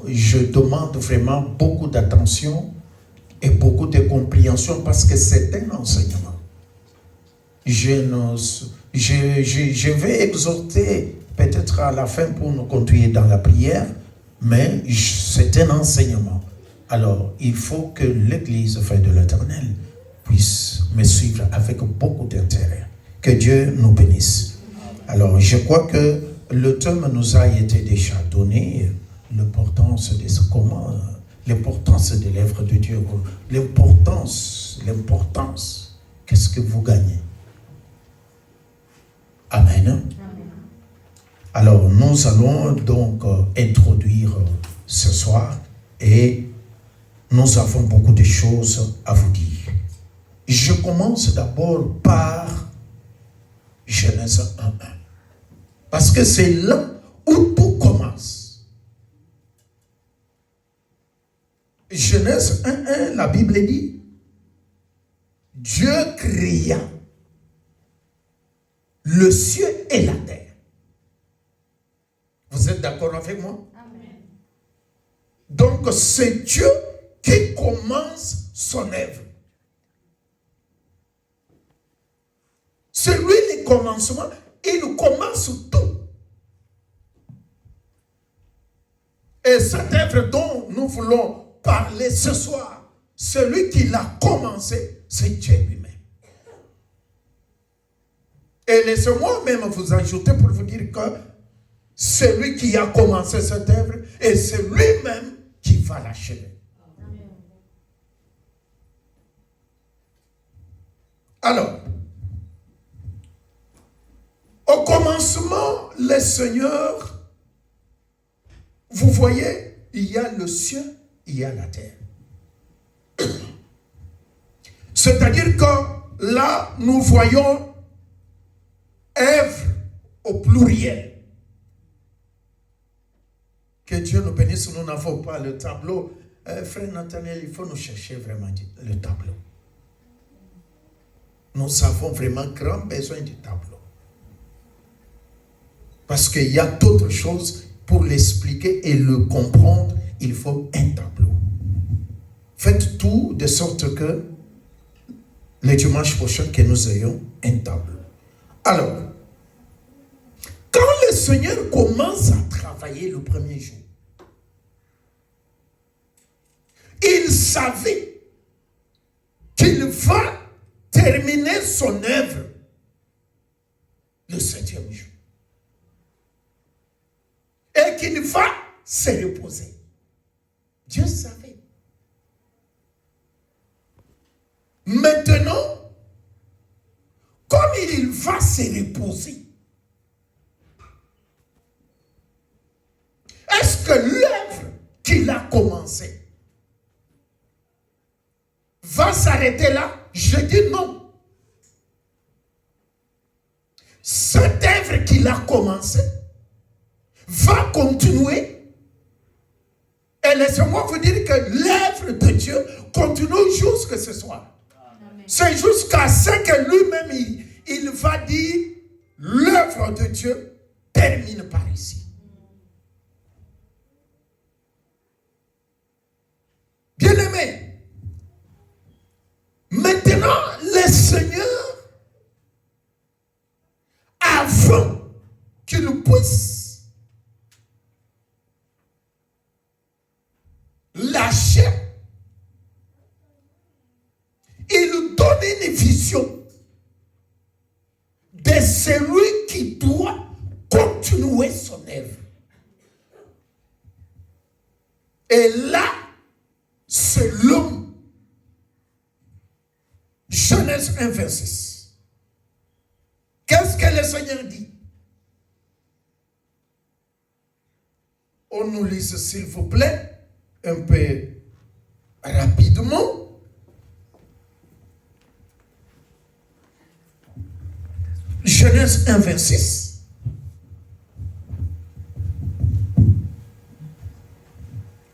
je demande vraiment beaucoup d'attention et beaucoup de compréhension parce que c'est un enseignement. Je vais exhorter peut-être à la fin pour nous conduire dans la prière, mais c'est un enseignement. Alors, il faut que l'Église Fête de l'Éternel puisse me suivre avec beaucoup d'intérêt. Que Dieu nous bénisse. Alors, je crois que le thème nous a été déjà donné, l'importance de ce comment, l'importance de l'œuvre de Dieu, l'importance, qu'est-ce que vous gagnez? Amen. Alors, nous allons donc introduire ce soir et nous avons beaucoup de choses à vous dire. Je commence d'abord par Genèse 1.1. Parce que c'est là où tout commence. Genèse 1.1, la Bible dit, Dieu créa le ciel et la terre. Vous êtes d'accord avec moi? Amen. Donc c'est Dieu qui commence son œuvre. C'est lui le commencement, il commence tout. Et cette œuvre dont nous voulons parler ce soir, celui qui l'a commencé, c'est Dieu lui-même. Et laissez-moi même vous ajouter pour vous dire que c'est lui qui a commencé cette œuvre et c'est lui-même qui va l'achever. Alors, au commencement, le Seigneur, vous voyez, il y a le ciel, il y a la terre. C'est-à-dire que là, nous voyons œuvre au pluriel. Que Dieu nous bénisse, nous n'avons pas le tableau. Frère Nathaniel, il faut nous chercher vraiment le tableau. Nous avons vraiment grand besoin du tableau. Parce qu'il y a d'autres choses pour l'expliquer et le comprendre, il faut un tableau. Faites tout de sorte que le dimanche prochain, que nous ayons un tableau. Alors, quand le Seigneur commence à travailler le premier jour, il savait qu'il va terminer son œuvre le 7e jour. Et qu'il va se reposer. Dieu savait. Maintenant, comme il va se reposer, est-ce que l'œuvre qu'il a commencée va s'arrêter là? Je dis non. Cette œuvre qu'il a commencée va continuer. Et laissez-moi vous dire que l'œuvre de Dieu continue jusqu'à ce soir. Amen. C'est jusqu'à ce que lui-même, il va dire, l'œuvre de Dieu termine par ici. Bien-aimé, maintenant, le Seigneur, avant qu'il puisse lâcher, il donne une vision de celui qui doit continuer son œuvre. Et là, c'est l'homme. Genèse 1, 26. Qu'est-ce que le Seigneur dit? On nous lise, s'il vous plaît, un peu rapidement. Genèse 1, 26.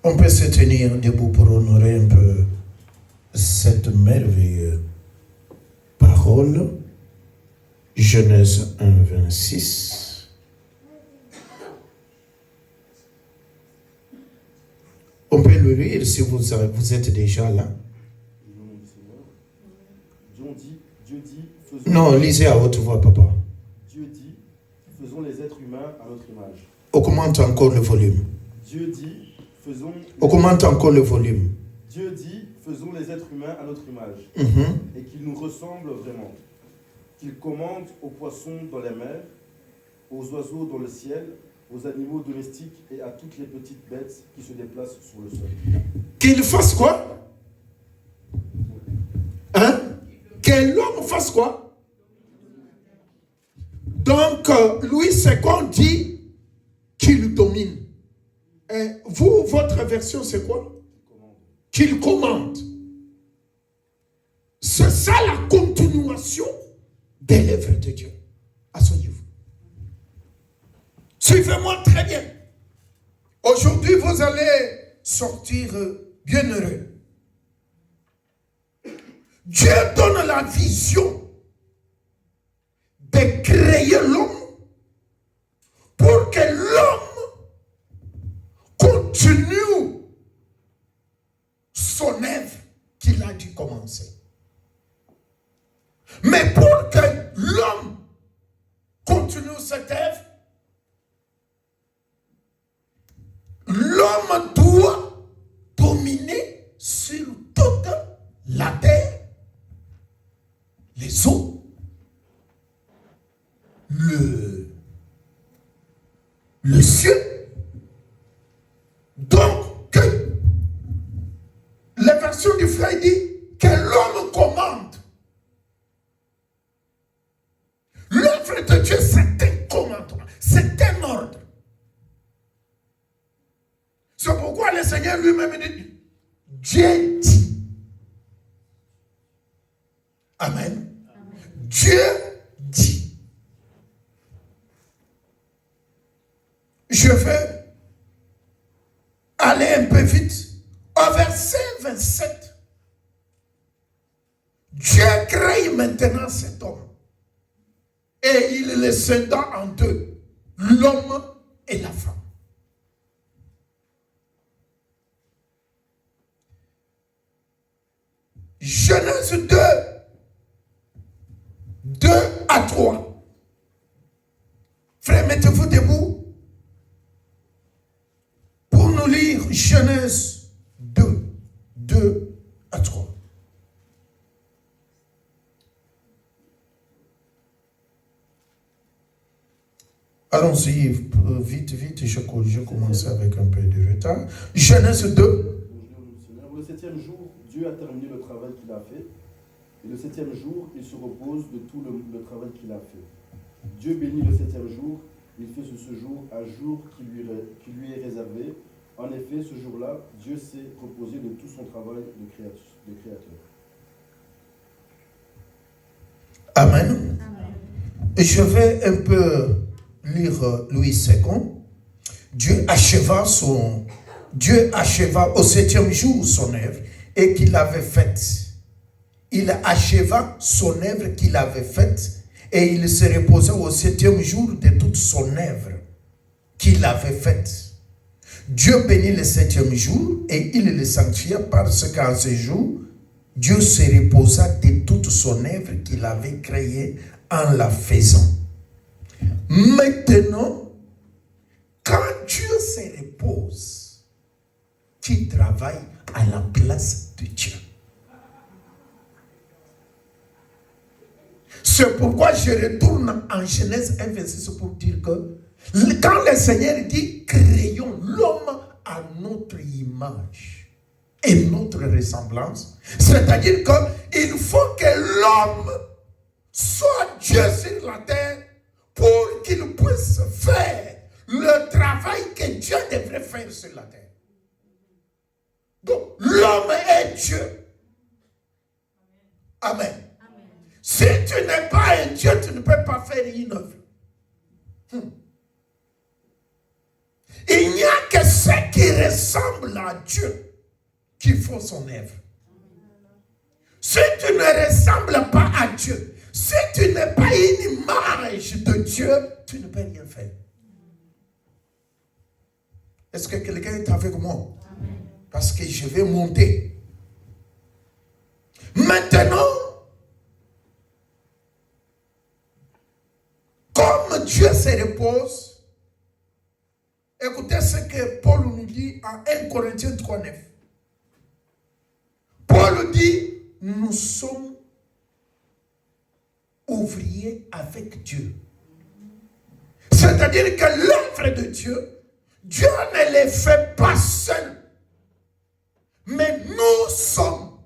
On peut se tenir debout pour honorer un peu cette merveilleuse parole. Genèse 1, 26. peux lire si vous êtes déjà là. Dieu dit, faisons... Non, lisez à haute voix, papa. Dieu dit, faisons les êtres humains à notre image. Augmente encore le volume. Dieu dit, faisons... Augmente encore le volume. Dieu dit, faisons les êtres humains à notre image. Et qu'ils nous ressemblent vraiment. Qu'il commande aux poissons dans les mers, aux oiseaux dans le ciel, aux animaux domestiques et à toutes les petites bêtes qui se déplacent sur le sol. Qu'il fasse quoi? Hein? Que l'homme fasse quoi? Donc, Louis II dit qu'il domine. Et vous, votre version, c'est quoi? Qu'il commande. C'est ça la continuation de l'œuvre de Dieu. Asseyez-vous. Suivez-moi très bien. Aujourd'hui, vous allez sortir bienheureux. Dieu donne la vision de créer l'homme pour que l'homme continue son œuvre qu'il a dû commencer. Mais pour que l'homme continue cette œuvre, l'homme doit dominer sur toute la terre, les eaux, le ciel. Donc, la version du frère dit que l'homme commande. L'œuvre de Dieu, c'est un commandement, c'est un ordre. C'est pourquoi le Seigneur lui-même dit, Dieu dit. Amen. Dieu dit. Je vais aller un peu vite. Au verset 27, Dieu crée maintenant cet homme. Et il le scinde en deux, l'homme et la femme. Genèse 2, 2 à 3. Frère, mettez-vous debout pour nous lire Genèse 2, 2 à 3. Allons-y, vite, je commence avec un peu de retard. Genèse 2. Le 7e jour, Dieu a terminé le travail qu'il a fait. Et le 7e jour, il se repose de tout le travail qu'il a fait. Dieu bénit le 7e jour. Il fait de ce jour un jour qui lui est réservé. En effet, ce jour-là, Dieu s'est reposé de tout son travail de créateur. Amen. Et je vais un peu lire Louis II. Dieu acheva au 7e jour son œuvre et qu'il avait faite. Il acheva son œuvre qu'il avait faite et il se reposa au 7e jour de toute son œuvre qu'il avait faite. Dieu bénit le 7e jour et il le sanctifia parce qu'en ce jour, Dieu se reposa de toute son œuvre qu'il avait créée en la faisant. Maintenant, quand Dieu se repose, qui travaille à la place de Dieu. C'est pourquoi je retourne en Genèse 1,26 pour dire que quand le Seigneur dit créons l'homme à notre image et notre ressemblance, c'est-à-dire qu'il faut que l'homme soit Dieu sur la terre pour qu'il puisse faire le travail que Dieu devrait faire sur la terre. Donc, l'homme est Dieu. Amen. Amen. Si tu n'es pas un Dieu, tu ne peux pas faire une œuvre. Il n'y a que ceux qui ressemblent à Dieu qui font son œuvre. Si tu ne ressembles pas à Dieu, si tu n'es pas une image de Dieu, tu ne peux rien faire. Est-ce que quelqu'un est avec moi? parce que je vais monter. Maintenant, comme Dieu se repose, écoutez ce que Paul nous dit en 1 Corinthiens 3,9. Paul dit, nous sommes ouvriers avec Dieu. C'est-à-dire que l'œuvre de Dieu, Dieu ne les fait pas seul. Mais nous sommes.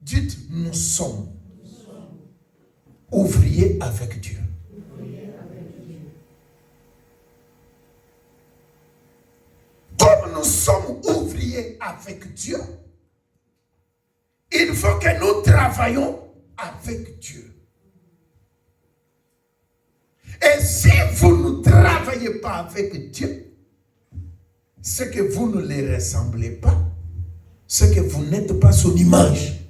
Dites, nous sommes ouvriers avec Dieu. Comme nous sommes ouvriers avec Dieu, il faut que nous travaillions avec Dieu. Et si vous ne travaillez pas avec Dieu, c'est que vous ne les ressemblez pas, c'est que vous n'êtes pas son image,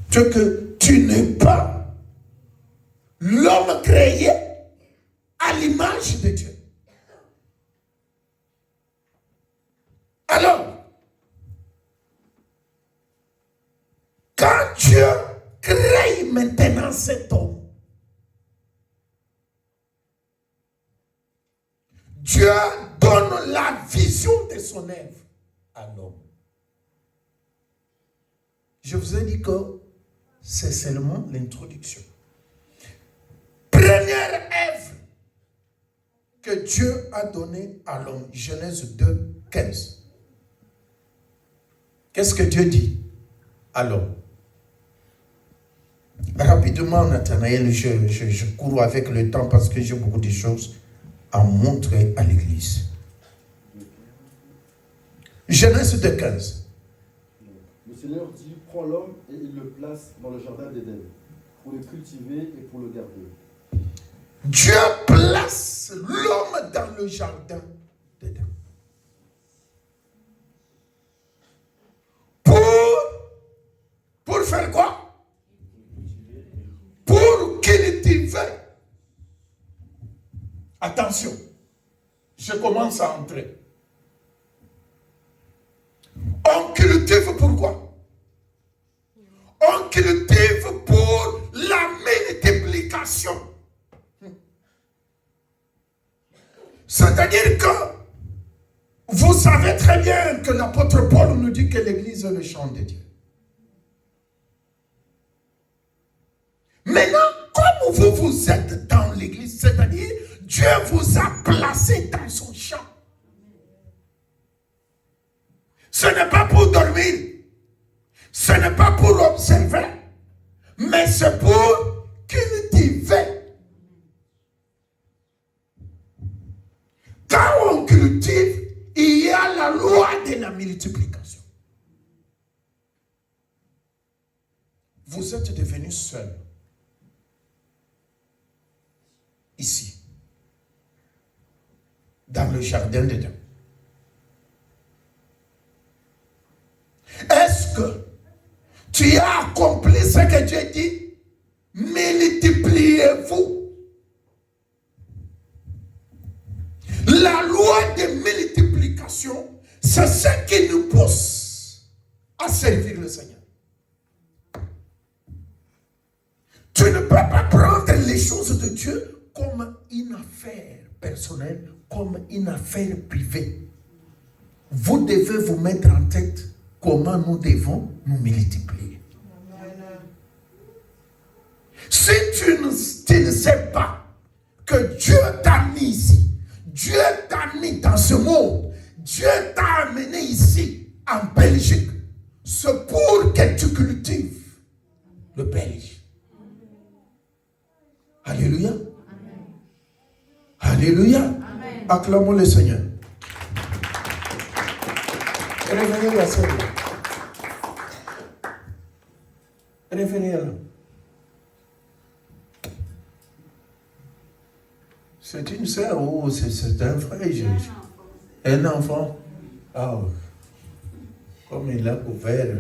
c'est que tu n'es pas l'homme créé à l'image de Dieu. Alors, quand Dieu crée maintenant cet homme, Dieu donne la vision de son œuvre à l'homme. Je vous ai dit que c'est seulement l'introduction. Première œuvre que Dieu a donnée à l'homme, Genèse 2, 15. Qu'est-ce que Dieu dit à l'homme? Rapidement, Nathanaël, je cours avec le temps parce que j'ai beaucoup de choses à montrer à l'église. Genèse 2, 15. Le Seigneur dit, prends l'homme et il le place dans le jardin d'Éden, pour le cultiver et pour le garder. Dieu place l'homme dans le jardin d'Éden. Pour faire quoi? Pour cultiver. Attention, je commence à entrer. On cultive pourquoi? On cultive pour la multiplication. C'est-à-dire que vous savez très bien que l'apôtre Paul nous dit que l'église est le champ de Dieu. Maintenant, comme vous êtes dans l'église, c'est-à-dire Dieu vous a placé dans son champ. Ce n'est pas pour dormir, ce n'est pas pour observer, mais c'est pour cultiver. Quand on cultive, il y a la loi de la multiplication. Vous êtes devenus seuls. Ici. Dans le jardin d'Éden. Est-ce que tu as accompli ce que Dieu dit? Multipliez-vous. La loi de multiplication, c'est ce qui nous pousse à servir le Seigneur. Tu ne peux pas prendre les choses de Dieu comme une affaire personnelle, comme une affaire privée. Vous devez vous mettre en tête comment nous devons nous multiplier. Si tu ne sais pas que Dieu t'a mis ici, Dieu t'a mis dans ce monde, Dieu t'a amené ici, en Belgique, c'est pour que tu cultives le Belge. Alléluia. Amen. Alléluia. Amen. Acclamons le Seigneur. Revenez la sœur. Revenez là. C'est une sœur ou c'est un frère? Un enfant. Ah, comme il a ouvert.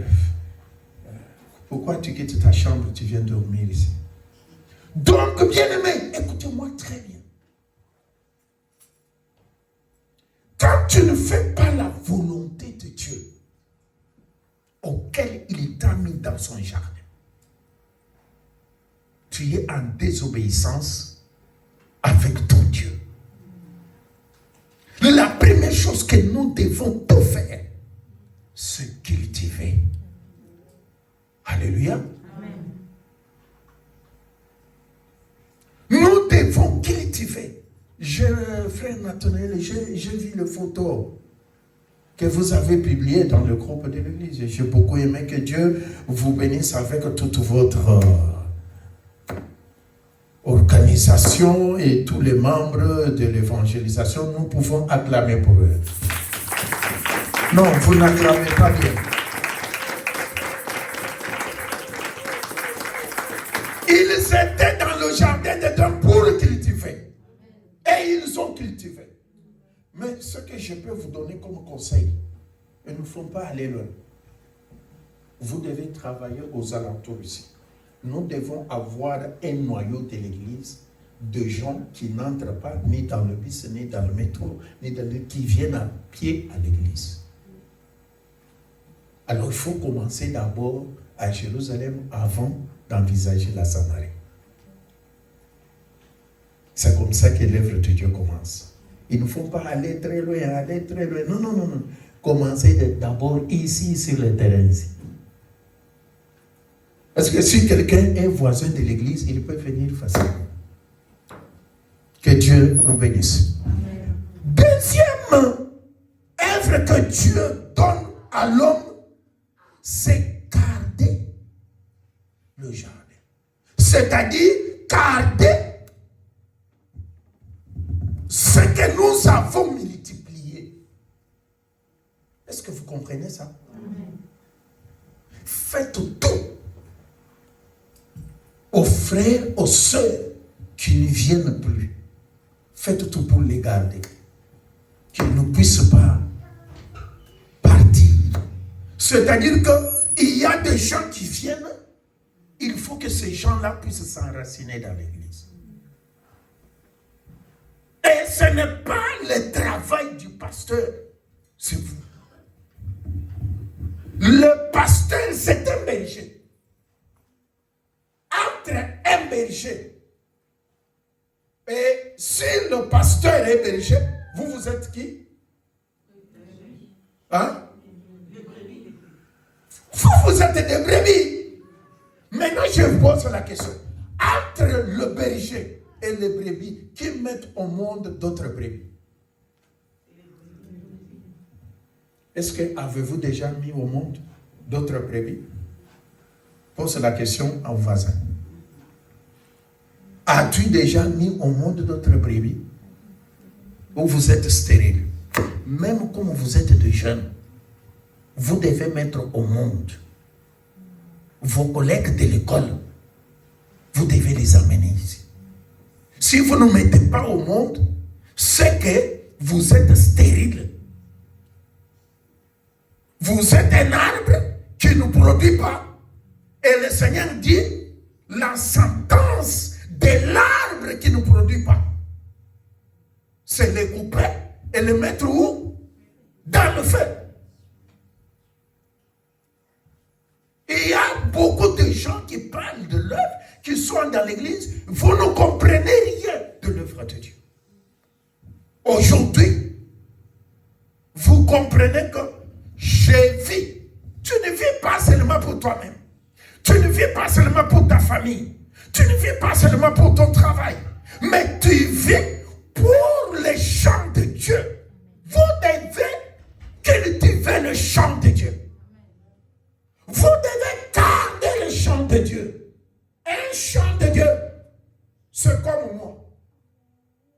Pourquoi tu quittes ta chambre, tu viens dormir ici? Donc, bien-aimé, écoutez-moi très bien. Quand tu ne fais pas la son jardin. Tu es en désobéissance avec ton Dieu. La première chose que nous devons tout faire, c'est cultiver. Alléluia. Amen. Nous devons cultiver. Frère Nathanaël, j'ai vu les photos que vous avez publiées dans le groupe de l'église. J'ai beaucoup aimé. Que Dieu vous bénisse avec toute votre organisation et tous les membres de l'évangélisation. Nous pouvons acclamer pour eux. Non, vous n'acclamez pas bien. Ils étaient dans le jardin d'Éden pour cultiver. Et ils ont cultivé. Mais ce que je peux vous donner comme conseil, il ne faut pas aller loin. Vous devez travailler aux alentours ici. Nous devons avoir un noyau de l'église de gens qui n'entrent pas ni dans le bus, ni dans le métro, qui viennent à pied à l'église. Alors il faut commencer d'abord à Jérusalem avant d'envisager la Samarie. C'est comme ça que l'œuvre de Dieu commence. Il ne faut pas aller très loin, Non. Commencez d'abord ici, sur le terrain. Ici. Parce que si quelqu'un est voisin de l'église, il peut venir facilement. Que Dieu nous bénisse. Amen. Deuxième œuvre que Dieu donne à l'homme, c'est garder le jardin. C'est-à-dire garder ce que nous avons multiplié. Est-ce que vous comprenez ça? Amen. Faites tout aux frères, aux sœurs qui ne viennent plus. Faites tout pour les garder. Qu'ils ne puissent pas partir. C'est-à-dire qu'il y a des gens qui viennent, il faut que ces gens-là puissent s'enraciner dans l'église. Et ce n'est pas le travail du pasteur, c'est vous. Le pasteur, c'est un berger. Entre un berger et si le pasteur est berger, vous êtes qui? Hein? Vous êtes des brebis. Maintenant, je vous pose la question. Entre le berger et les brebis, qui mettent au monde d'autres brebis? Est-ce que avez-vous déjà mis au monde d'autres brebis? Pose la question à un voisin. As-tu déjà mis au monde d'autres brebis? Ou vous êtes stérile? Même comme vous êtes de jeunes, vous devez mettre au monde vos collègues de l'école. Vous devez les amener ici. Si vous ne mettez pas au monde, c'est que vous êtes stérile. Vous êtes un arbre qui ne produit pas. Et le Seigneur dit, la sentence de l'arbre qui ne produit pas, c'est le couper et le mettre où? Dans le feu. Il y a beaucoup de gens qui parlent de l'œuvre, qui sont dans l'église, vous ne comprenez rien de l'œuvre de Dieu. Aujourd'hui, vous comprenez que je vis. Tu ne vis pas seulement pour toi-même. Tu ne vis pas seulement pour ta famille. Tu ne vis pas seulement pour ton travail. Mais tu vis pour les chants de Dieu. Vous devez cultiver le chant de Dieu. Vous devez garder le chant de Dieu. Un chant de Dieu, c'est comme moi.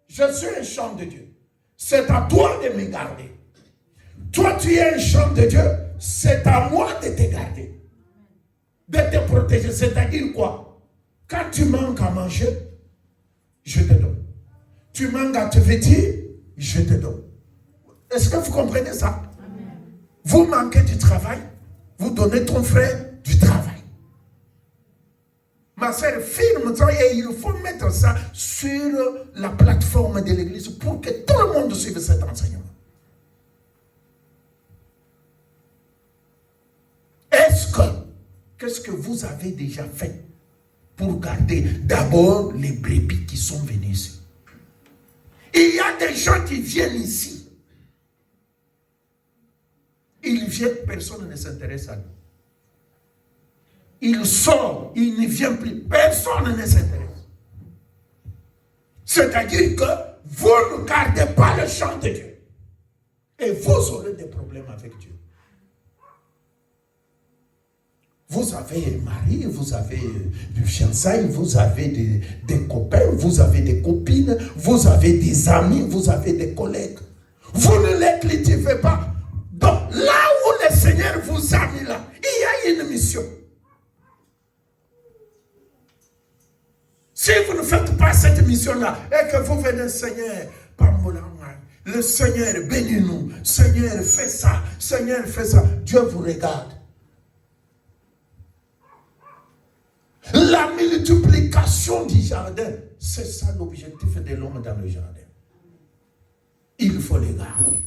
Je suis un chant de Dieu. C'est à toi de me garder. Toi, tu es un chant de Dieu. C'est à moi de te garder. De te protéger. C'est-à-dire quoi? Quand tu manques à manger, je te donne. Tu manques à te vêtir, je te donne. Est-ce que vous comprenez ça? Amen. Vous manquez du travail, vous donnez ton frère du travail. Ma soeur, filme ça et il faut mettre ça sur la plateforme de l'église pour que tout le monde suive cet enseignement. Est-ce que qu'est-ce que vous avez déjà fait pour garder d'abord les brebis qui sont venus ici? Il y a des gens qui viennent ici. Ils viennent, personne ne s'intéresse à nous. Ils sortent, ils ne viennent plus, personne ne s'intéresse. C'est-à-dire que vous ne gardez pas le champ de Dieu. Et vous aurez des problèmes avec Dieu. Vous avez un mari, vous avez du fiançailles, vous avez des copains, vous avez des copines, vous avez des amis, vous avez des collègues. Vous ne les cultivez pas. Donc là où le Seigneur vous a mis là, il y a une mission. Si vous ne faites pas cette mission-là et que vous venez, Seigneur, le Seigneur bénis-nous, Seigneur fais ça, Seigneur fais ça, Dieu vous regarde. La multiplication du jardin, c'est ça l'objectif de l'homme dans le jardin. Il faut les garder.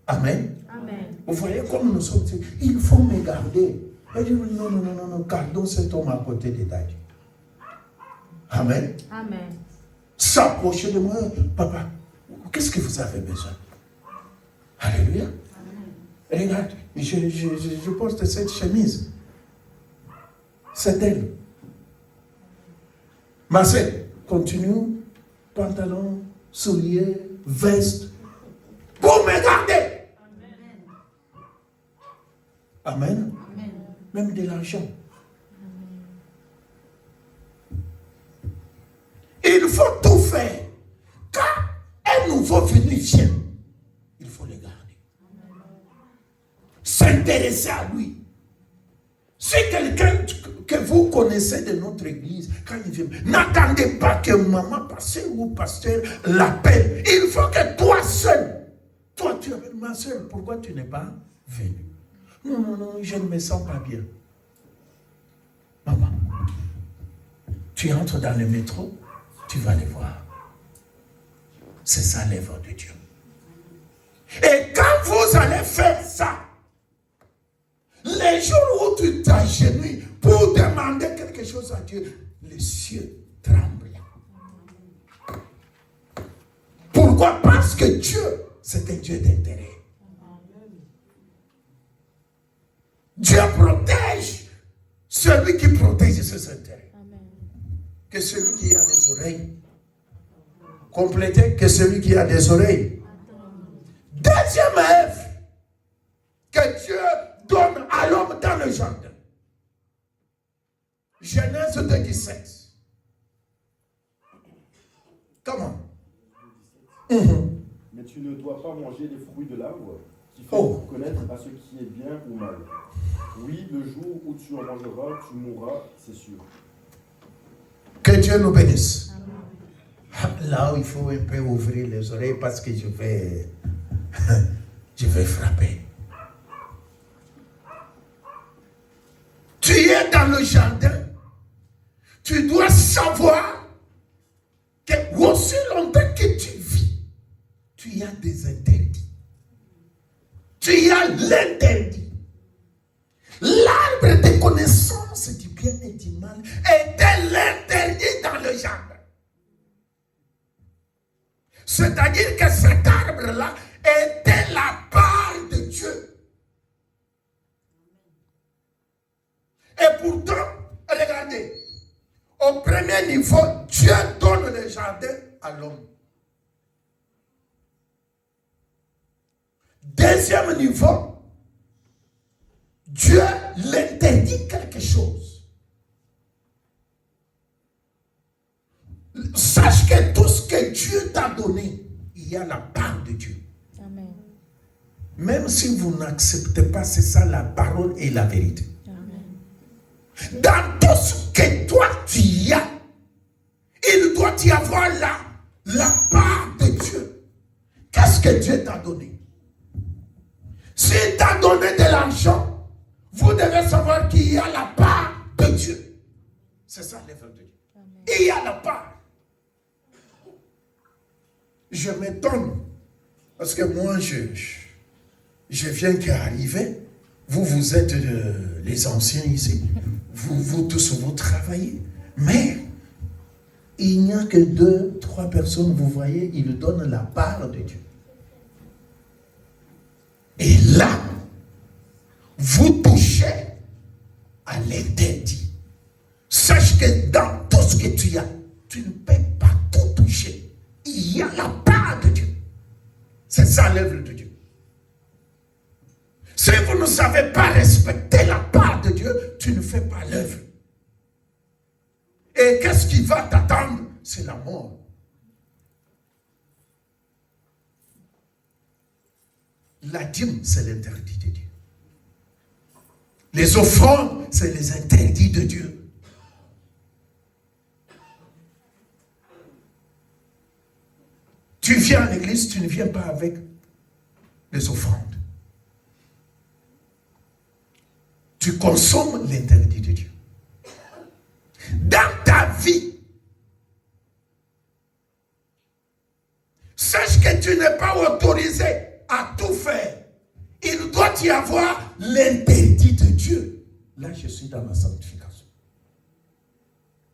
Amen. Amen. Vous voyez comme nous sommes, il faut me garder. Et je dis non, gardons cet homme à côté de ta Dieu. Amen. Amen. S'approcher de moi, papa, qu'est-ce que vous avez besoin? Alléluia. Amen. Regarde, je porte cette chemise. C'est elle. Ma sœur, continue, pantalon, souliers, veste, pour me garder. Amen. Amen. Même de l'argent. Il faut tout faire. Quand un nouveau venu vient, il faut le garder. S'intéresser à lui. Si quelqu'un que vous connaissez de notre église, quand il vient, n'attendez pas que maman, pasteur ou pasteur l'appelle. Il faut que toi seul, toi tu appelles ma soeur, pourquoi tu n'es pas venu? Non, je ne me sens pas bien. Maman, tu entres dans le métro, tu vas les voir. C'est ça l'œuvre de Dieu. Et quand vous allez faire ça, les jours où tu t'agenouilles pour demander quelque chose à Dieu, les cieux tremblent. Pourquoi? Parce que Dieu, c'est un Dieu d'intérêt. Dieu protège celui qui protège ses intérêts. Que celui qui a des oreilles. Complétez que celui qui a des oreilles. Deuxième œuvre que Dieu donne à l'homme dans le jardin. Genèse 2:17. Comment? Mais tu ne dois pas manger les fruits de l'arbre qui fait connaître à ce qui est bien ou mal. Oui, le jour où tu en mangeras, tu mourras, c'est sûr. Que Dieu nous bénisse. Là où il faut un peu ouvrir les oreilles parce que je vais frapper. Tu es dans le jardin. Tu dois savoir que aussi longtemps que tu vis, tu as des interdits. Tu as l'interdit. L'arbre de connaissance du bien et du mal était l'interdit dans le jardin. C'est-à-dire que cet arbre-là était la part de Dieu. Et pourtant, regardez, au premier niveau, Dieu donne le jardin à l'homme. Deuxième niveau, Dieu l'interdit quelque chose. Sache que tout ce que Dieu t'a donné, il y a la part de Dieu. Amen. Même si vous n'acceptez pas, c'est ça la parole et la vérité. Amen. Dans tout ce que toi tu y as, il doit y avoir la part de Dieu. Qu'est-ce que Dieu t'a donné? S'il t'a donné de l'argent, vous devez savoir qu'il y a la part de Dieu. C'est ça l'œuvre de Dieu. Amen. Il y a la part. Je m'étonne parce que moi je viens qu'à arriver. Vous êtes les anciens ici. vous tous, vous travaillez. Mais il n'y a que 2, 3 personnes, vous voyez, ils donnent la part de Dieu. Et là, vous touchez à l'interdit. Sache que dans tout ce que tu as, tu ne peux pas tout toucher. Il y a la part de Dieu. C'est ça l'œuvre de Dieu. Si vous ne savez pas respecter la part de Dieu, tu ne fais pas l'œuvre. Et qu'est-ce qui va t'attendre? C'est la mort. La dîme, c'est l'interdit de Dieu. Les offrandes, c'est les interdits de Dieu. Tu viens à l'église, tu ne viens pas avec les offrandes. Tu consommes l'interdit de Dieu. Dans ta vie, sache que tu n'es pas autorisé à tout faire. Il doit y avoir l'interdit de Dieu. Là, je suis dans la sanctification.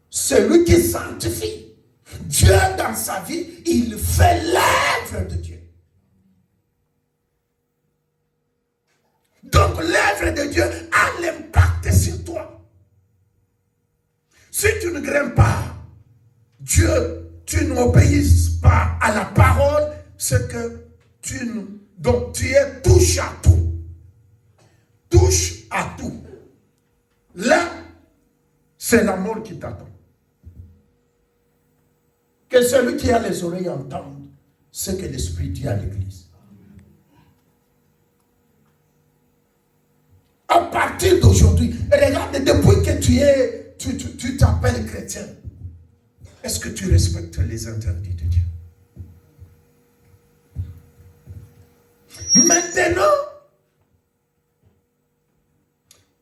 Celui qui sanctifie Dieu dans sa vie, il fait l'œuvre de Dieu. Donc l'œuvre de Dieu a l'impact sur toi. Si tu ne grimpes pas Dieu, tu n'obéis pas à la parole, c'est que donc tu es touche à tout. Touche à tout. Là, c'est la mort qui t'attend. Que celui qui a les oreilles entende ce que l'Esprit dit à l'Église. À partir d'aujourd'hui, regarde, depuis que tu t'appelles chrétien, est-ce que tu respectes les interdits de Dieu? Maintenant,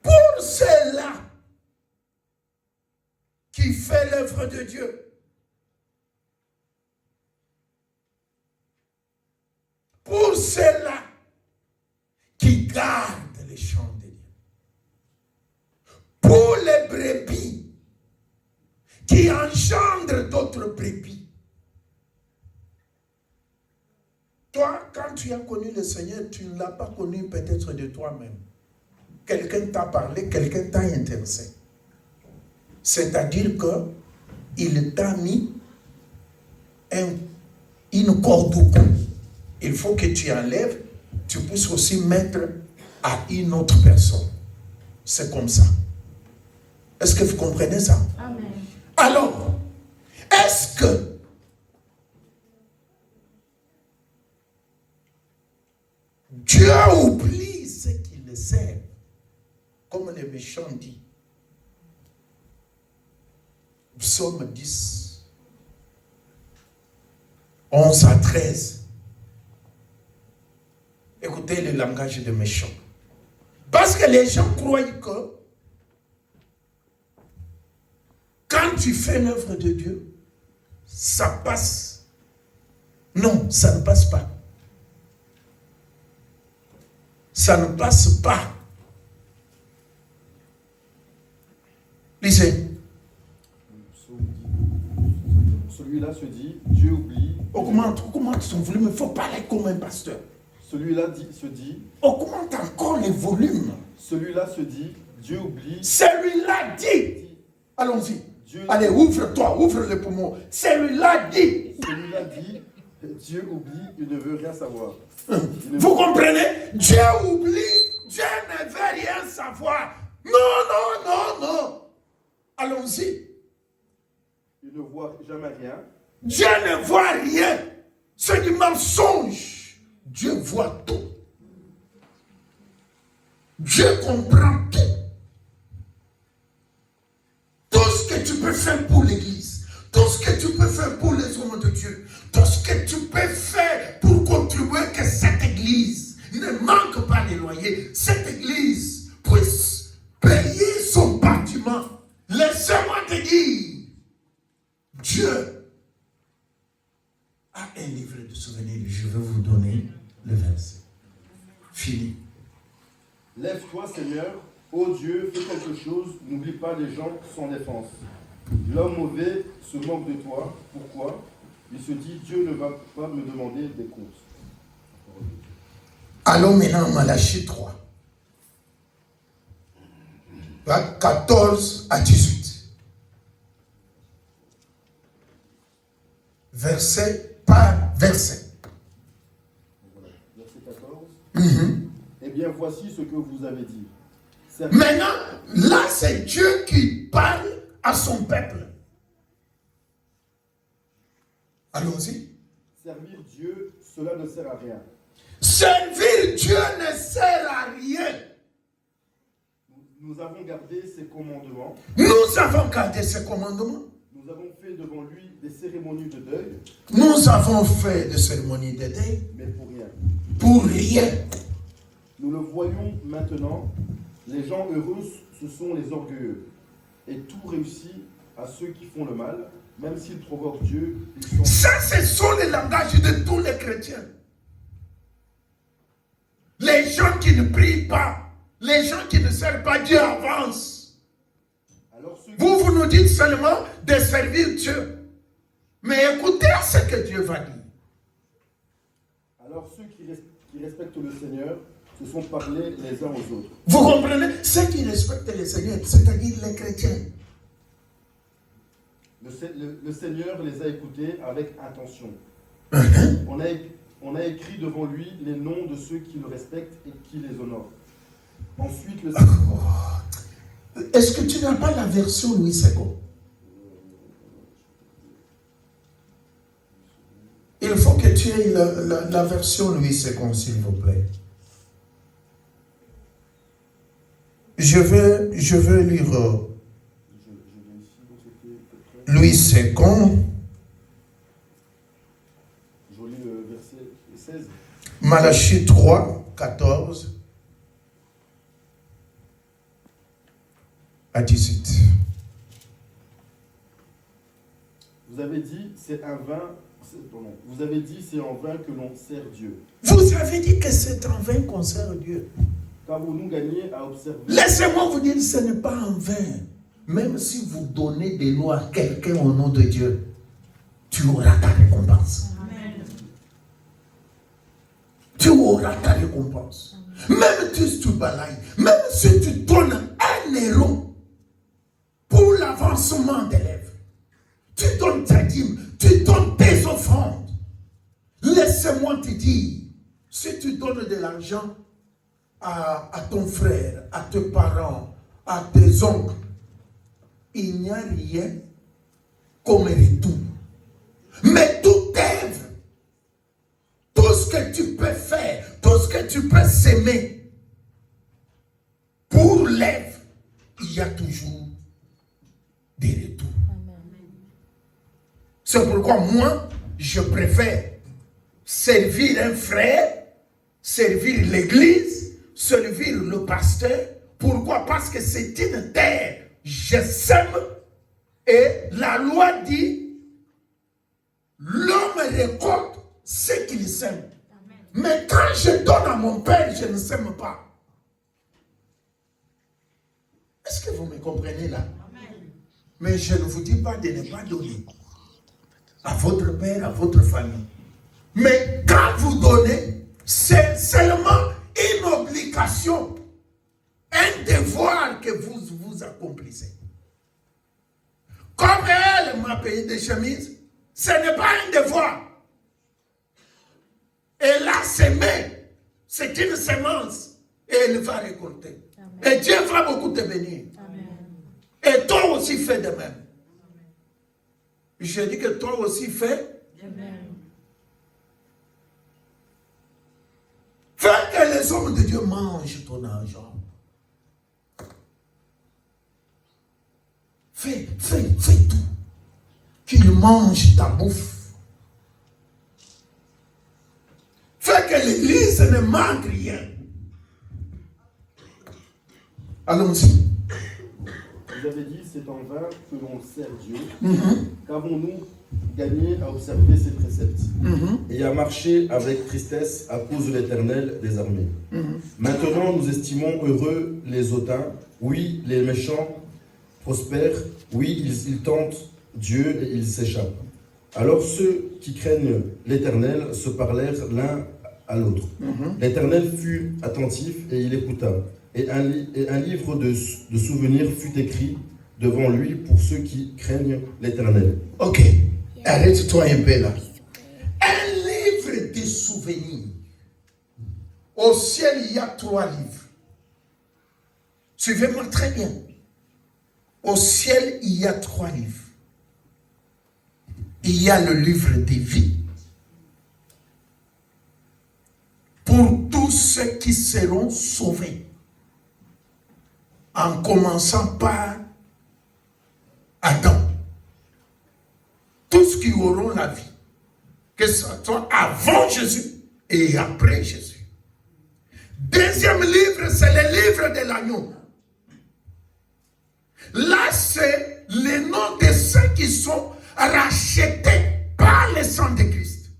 pour ceux-là qui fait l'œuvre de Dieu, pour ceux-là qui gardent les chants de Dieu, pour les brebis qui engendrent d'autres brebis. Toi, quand tu as connu le Seigneur, tu ne l'as pas connu peut-être de toi-même. Quelqu'un t'a parlé, quelqu'un t'a intéressé. C'est-à-dire qu'il t'a mis une corde au cou. Il faut que tu enlèves, tu puisses aussi mettre à une autre personne. C'est comme ça. Est-ce que vous comprenez ça? Amen. Alors, est-ce que Dieu oublie ce qu'il le sert, comme le méchant dit? Psaume 10, 11 à 13. Écoutez le langage de méchant. Parce que les gens croient que quand tu fais l'œuvre de Dieu, ça passe. Non, ça ne passe pas. Ça ne passe pas. Lisez. Celui-là se dit, Dieu oublie. Augmente son volume, il ne faut parler comme un pasteur. Celui-là se dit, augmente encore les volumes. Celui-là se dit, Dieu oublie. Celui-là dit. Allons-y. Dieu, allez, ouvre-toi, ouvre les poumons. Celui-là dit. Celui-là dit, Dieu oublie, il ne veut rien savoir. Vous comprenez? Dieu oublie, Dieu ne veut rien savoir. Non. Allons-y. Il ne voit jamais rien. Dieu ne voit rien. C'est du mensonge. Dieu voit tout. Dieu comprend tout. Tout ce que tu peux faire pour l'Église, tout ce que tu peux faire pour les hommes de Dieu, tout ce que tu peux faire pour contribuer que cette Église ne manque pas les loyers, cette Église puisse payer son bâtiment. Laissez-moi te dire, Dieu a un livre de souvenirs. Je vais vous donner le verset. Fini. Lève-toi, Seigneur, Ô Dieu, fais quelque chose, n'oublie pas les gens sans défense. L'homme mauvais se moque de toi. Pourquoi? Il se dit, Dieu ne va pas me demander des comptes. Allons maintenant à Malachie 3. 14 à 18. Verset par verset. Voilà. Verset 14. Eh bien, voici ce que vous avez dit. Maintenant, là, c'est Dieu qui parle à son peuple. Allons-y. Servir Dieu, cela ne sert à rien. Servir Dieu ne sert à rien. Nous avons gardé ses commandements. Nous avons gardé ses commandements. Nous avons fait devant lui des cérémonies de deuil. Nous avons fait des cérémonies de deuil. Mais pour rien. Pour rien. Nous le voyons maintenant. Les gens heureux, ce sont les orgueilleux. Et tout réussit à ceux qui font le mal, même s'ils provoquent Dieu. Ça, ce sont les langages de tous les chrétiens. Les gens qui ne prient pas, les gens qui ne servent pas Dieu avancent. Vous nous dites seulement de servir Dieu. Mais écoutez ce que Dieu va dire. Alors ceux qui respectent le Seigneur se sont parlés les uns aux autres. Vous comprenez? Ceux qui respectent le Seigneur, c'est-à-dire les chrétiens. Le Seigneur les a écoutés avec attention. On a écrit devant lui les noms de ceux qui le respectent et qui les honorent. Ensuite, le Seigneur... Est-ce que tu n'as pas la version Louis II? Il faut que tu aies la version Louis II, s'il vous plaît. Je veux lire Louis II. Je lis le verset 16. Malachie 3, 14 à 18. Vous avez dit, c'est un vain. Vous avez dit, c'est en vain que l'on sert Dieu. Vous avez dit que c'est en vain qu'on sert Dieu. Qu'avons-nous gagné à observer? Laissez-moi vous dire, ce n'est pas en vain. Même si vous donnez des lois à quelqu'un au nom de Dieu, tu auras ta récompense. Amen. Tu auras ta récompense. Même si tu balayes, même si tu donnes 1 euro pour l'avancement d'élèves, tu donnes ta dîme, tu donnes tes offrandes. Laisse-moi te dire, si tu donnes de l'argent à ton frère, à tes parents, à tes oncles, il n'y a rien comme retour. Mais toute œuvre, tout ce que tu peux faire, tout ce que tu peux s'aimer, pour l'œuvre, il y a toujours des retours. C'est pourquoi moi, je préfère servir un frère, servir l'église, servir le pasteur. Pourquoi? Parce que c'est une terre. Je sème et la loi dit l'homme récolte ce qu'il sème. Mais quand je donne à mon père, je ne sème pas. Est-ce que vous me comprenez là? Mais je ne vous dis pas de ne pas donner à votre père, à votre famille. Mais quand vous donnez, c'est seulement une obligation, un devoir que vous accomplissez. Comme elle m'a payé des chemises, ce n'est pas un devoir. Elle a semé, c'est une semence, et elle va récolter. Amen. Et Dieu va beaucoup te bénir. Amen. Et toi aussi fais de même. Amen. Je dis que toi aussi fais. Amen. Fais que les hommes de Dieu mangent ton argent. Fais tout. Qu'ils mangent ta bouffe. Fais que l'église ne manque rien. Vous avez dit, c'est en vain que l'on sert Dieu. gagné à observer ses préceptes et à marcher avec tristesse à cause de l'Éternel des armées. Maintenant, nous estimons heureux les hautains. Oui, les méchants prospèrent. Oui, ils tentent Dieu et ils s'échappent. Alors ceux qui craignent l'Éternel se parlèrent l'un à l'autre. L'Éternel fut attentif et il écouta. Et un livre de souvenirs fut écrit devant lui pour ceux qui craignent l'Éternel. Ok, arrête-toi un peu là. Un livre de souvenirs. Au ciel, il y a 3 livres. Suivez-moi très bien. Au ciel, il y a 3 livres. Il y a le livre des vies. Pour tous ceux qui seront sauvés. En commençant par Adam. Tous qui auront la vie. Que ce soit avant Jésus et après Jésus. Deuxième livre, c'est le livre de l'agneau. Là, c'est les noms de ceux qui sont rachetés par le sang de Christ.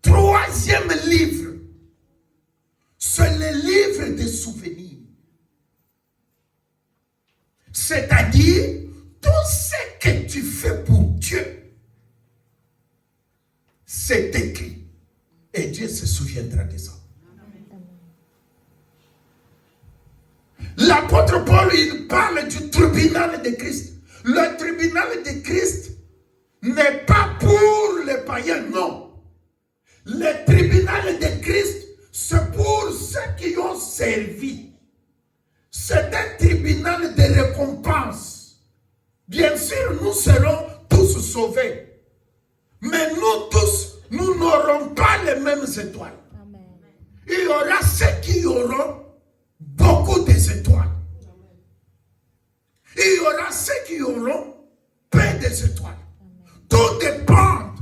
Troisième livre, c'est le livre des souvenirs. C'est-à-dire, tout ce que tu fais pour Dieu, c'est écrit. Et Dieu se souviendra de ça. L'apôtre Paul, il parle du tribunal de Christ. Le tribunal de Christ n'est pas pour les païens, non. Le tribunal de Christ, c'est pour ceux qui ont servi. C'est un tribunal de récompense. Bien sûr, nous serons tous sauvés. Mais nous tous, nous n'aurons pas les mêmes étoiles. Amen. Il y aura ceux qui auront beaucoup d'étoiles. Il y aura ceux qui auront peu d'étoiles. Tout dépend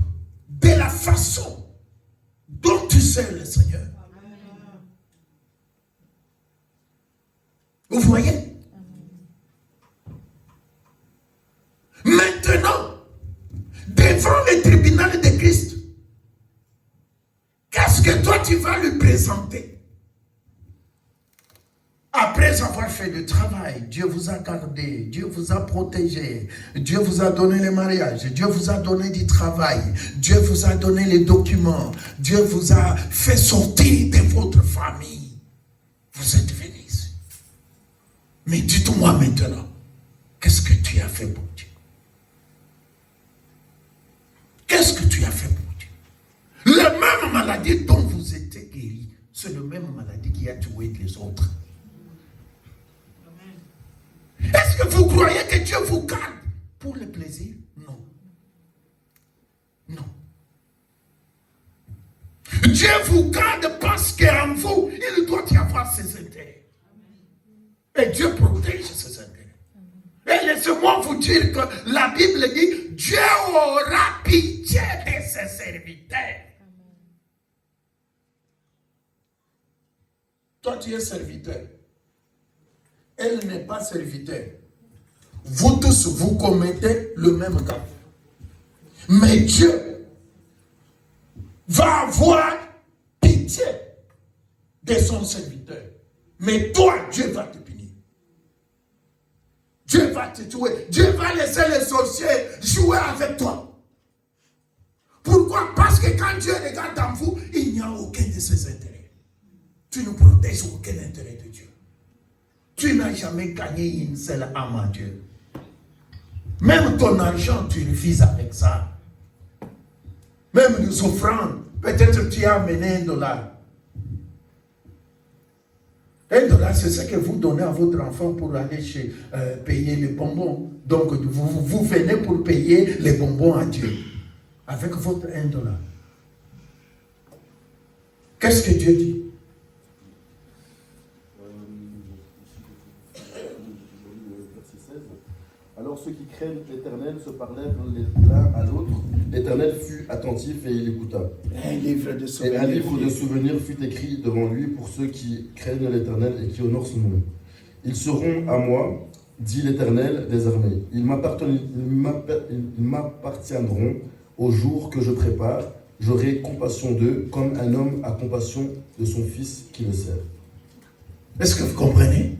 de la façon dont tu sers le Seigneur. Vous voyez? Maintenant, devant le tribunal de Christ, qu'est-ce que toi tu vas lui présenter? Après avoir fait le travail, Dieu vous a gardé, Dieu vous a protégé, Dieu vous a donné le mariage, Dieu vous a donné du travail, Dieu vous a donné les documents, Dieu vous a fait sortir de votre famille. Vous êtes venus ici. Mais dites-moi maintenant, qu'est-ce que tu as fait pour Dieu? Qu'est-ce que tu as fait pour Dieu? La même maladie dont vous étiez guéri, c'est la même maladie qui a tué les autres. Est-ce que vous croyez que Dieu vous garde pour le plaisir? Non. Non. Dieu vous garde parce qu'en vous, il doit y avoir ses intérêts. Et Dieu protège ses intérêts. Et laissez-moi vous dire que la Bible dit, Dieu aura pitié de ses serviteurs. Toi, tu es serviteur. Elle n'est pas serviteur. Vous tous, vous commettez le même gaffe. Mais Dieu va avoir pitié de son serviteur. Mais toi, Dieu va te punir. Dieu va te tuer. Dieu va laisser les sorciers jouer avec toi. Pourquoi? Parce que quand Dieu regarde en vous, il n'y a aucun de ses intérêts. Tu ne protèges aucun intérêt de Dieu. Tu n'as jamais gagné une seule âme à Dieu. Même ton argent, tu refuses avec ça. Même les offrandes, peut-être tu as amené $1. $1, c'est ce que vous donnez à votre enfant pour aller payer les bonbons. Donc, vous venez pour payer les bonbons à Dieu. Avec votre $1. Qu'est-ce que Dieu dit? Alors ceux qui craignent l'Éternel se parlèrent l'un à l'autre. L'Éternel fut attentif et il écouta. Un livre de souvenirs. Et un livre de souvenirs fut écrit devant lui pour ceux qui craignent l'Éternel et qui honorent son nom. Ils seront à moi dit l'Éternel des armées. Ils m'appartiendront au jour que je prépare. J'aurai compassion d'eux comme un homme a compassion de son fils qui le sert. Est-ce que vous comprenez?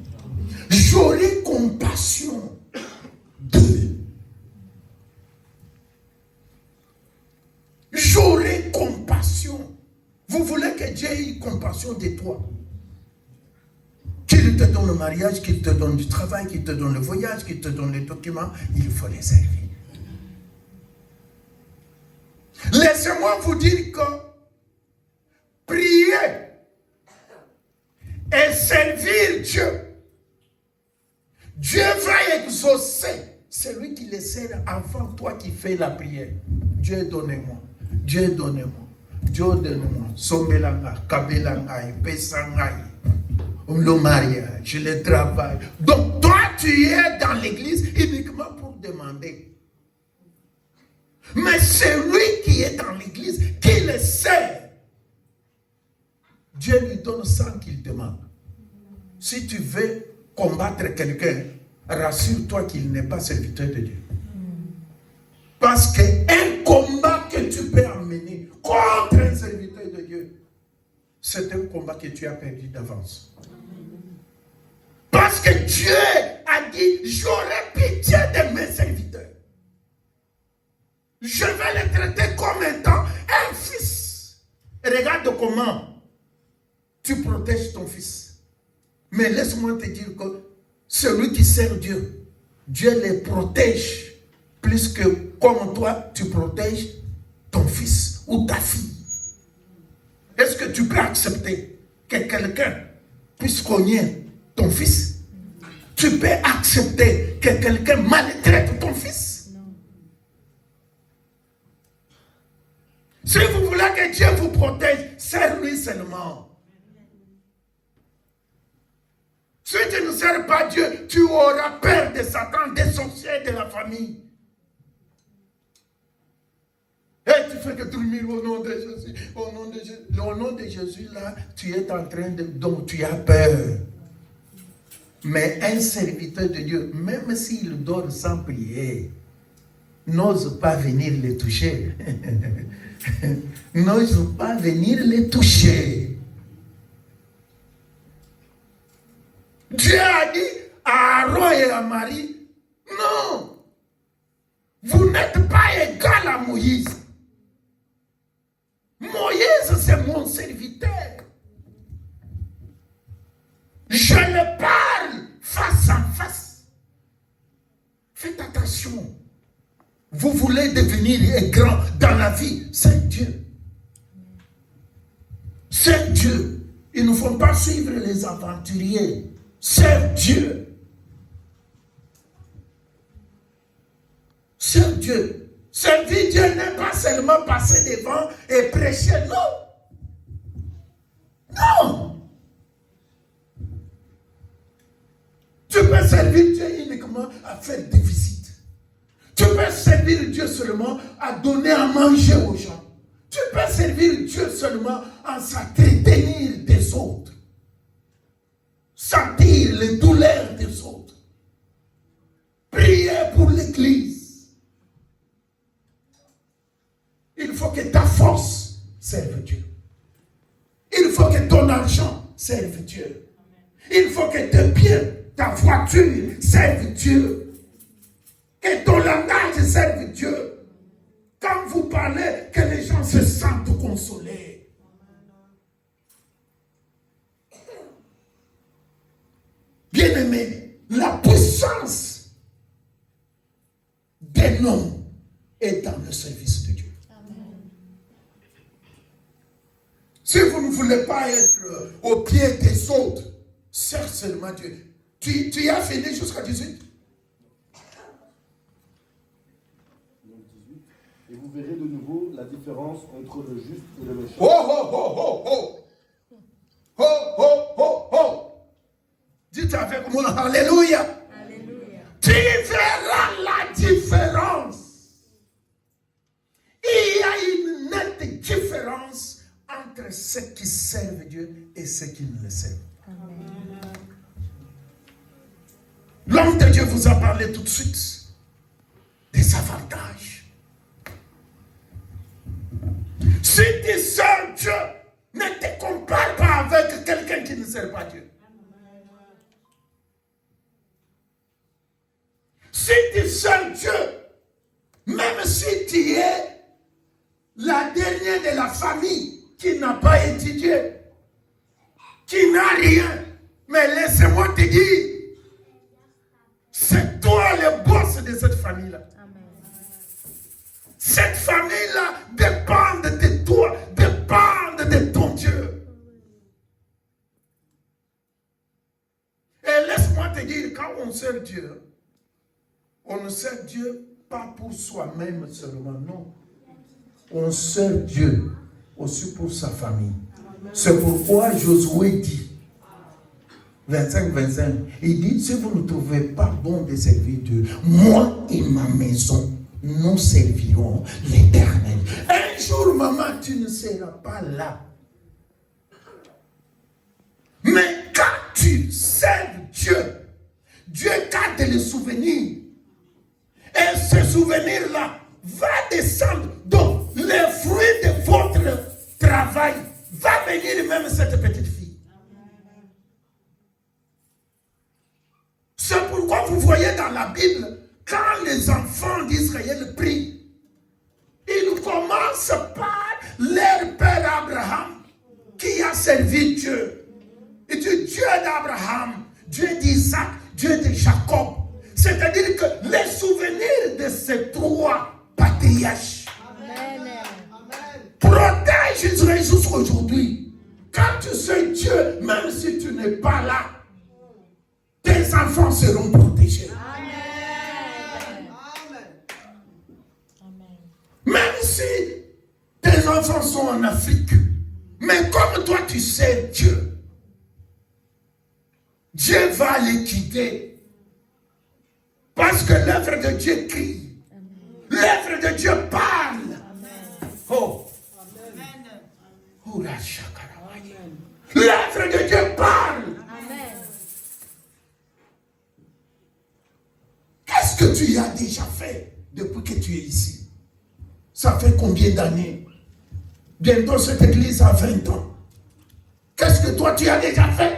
J'aurai compassion d'eux. J'aurai compassion. Vous voulez que Dieu ait compassion de toi? Qu'il te donne le mariage, qu'il te donne du travail, qu'il te donne le voyage, qu'il te donne les documents, il faut les servir. Laissez-moi vous dire que prier et servir Dieu, Dieu va exaucer celui qui le sert avant toi qui fais la prière. Dieu donnez-moi, Dieu donnez-moi, Dieu donnez-moi, Sombelanga, Kabelanga, Pesangai, le mariage, le travail. Donc toi tu es dans l'église uniquement pour demander. Mais celui qui est dans l'église, qui le sert, Dieu lui donne sans qu'il demande. Si tu veux combattre quelqu'un, rassure-toi qu'il n'est pas serviteur de Dieu. Parce qu'un combat que tu peux amener contre un serviteur de Dieu, c'est un combat que tu as perdu d'avance. Parce que Dieu a dit, j'aurai pitié de mes serviteurs. Je vais les traiter comme étant un fils. Regarde comment tu protèges ton fils. Mais laisse-moi te dire que celui qui sert Dieu, Dieu les protège plus que comme toi, tu protèges ton fils ou ta fille. Est-ce que tu peux accepter que quelqu'un puisse cogner ton fils? Tu peux accepter que quelqu'un maltraite ton fils? Si vous voulez que Dieu vous protège, servez-lui seulement. Si tu ne sers pas Dieu, tu auras peur de Satan, des sorciers de la famille. Et tu fais que dormir au nom de Jésus, au nom de Jésus. Au nom de Jésus, là, tu es en train de... Donc, tu as peur. Mais un serviteur de Dieu, même s'il dort sans prier, n'ose pas venir les toucher. N'ose pas venir les toucher. Dieu a dit à Aaron et à Marie, non, vous n'êtes pas égal à Moïse. Moïse, c'est mon serviteur. Je le parle face à face. Faites attention. Vous voulez devenir grand dans la vie, c'est Dieu. C'est Dieu. Il ne faut pas suivre les aventuriers. C'est Dieu. C'est Dieu. Servir Dieu n'est pas seulement passer devant et prêcher, non. Non. Tu peux servir Dieu uniquement à faire des visites. Tu peux servir Dieu seulement à donner à manger aux gens. Tu peux servir Dieu seulement en s'entretenir des autres. Sentir les douleurs des autres. Prier pour l'église. Il faut que ta force serve Dieu. Il faut que ton argent serve Dieu. Il faut que tes biens, ta voiture serve Dieu. Que ton langage serve Dieu. Quand vous parlez, que les gens se sentent consolés. Bien-aimé, la puissance d'un homme est dans le service de Dieu. Amen. Si vous ne voulez pas être au pied des autres, sers seulement Dieu. Tu as fini jusqu'à 18? Et vous verrez de nouveau la différence entre le juste et le méchant. Oh, oh, oh, oh, oh. Oh, oh, oh, oh. Dites avec moi, alléluia. Alléluia. Tu verras la différence. Il y a une nette différence entre ceux qui servent Dieu et ceux qui ne le servent. Amen. L'homme de Dieu vous a parlé tout de suite des avantages. Si tu sers Dieu, ne te compare pas avec quelqu'un qui ne sert pas Dieu. Si tu sers Dieu, même si tu es la dernière de la famille qui n'a pas étudié, qui n'a rien, mais laissez-moi te dire, c'est toi le boss de cette famille-là. Cette famille-là dépend de toi, dépend de ton Dieu. Et laisse-moi te dire, quand on sert Dieu, on ne sert Dieu pas pour soi-même seulement, non. On sert Dieu aussi pour sa famille. C'est pourquoi Josué dit, 25, il dit, si vous ne trouvez pas bon de servir Dieu, moi et ma maison, nous servirons l'Éternel. Un jour, maman, tu ne seras pas là. Mais quand tu sers Dieu, Dieu garde les souvenirs. Et ce souvenir-là va descendre. Donc, les fruits de votre travail va venir même cette petite fille. C'est pourquoi vous voyez dans la Bible, quand les enfants d'Israël prient, ils commencent par leur père Abraham, qui a servi Dieu. Et Dieu d'Abraham, Dieu d'Isaac, Dieu de Jacob. C'est-à-dire que les souvenirs de ces trois patriarches protègent Israël jusqu'aujourd'hui. Quand tu sais Dieu, même si tu n'es pas là, tes enfants seront protégés. Même si tes enfants sont en Afrique, mais comme toi tu sais Dieu, Dieu va les quitter. Parce que l'œuvre de Dieu crie. L'œuvre de Dieu parle. Oh. L'œuvre de Dieu parle. Qu'est-ce que tu as déjà fait depuis que tu es ici? Ça fait combien d'années? Bientôt cette église a 20 ans. Qu'est-ce que toi tu as déjà fait?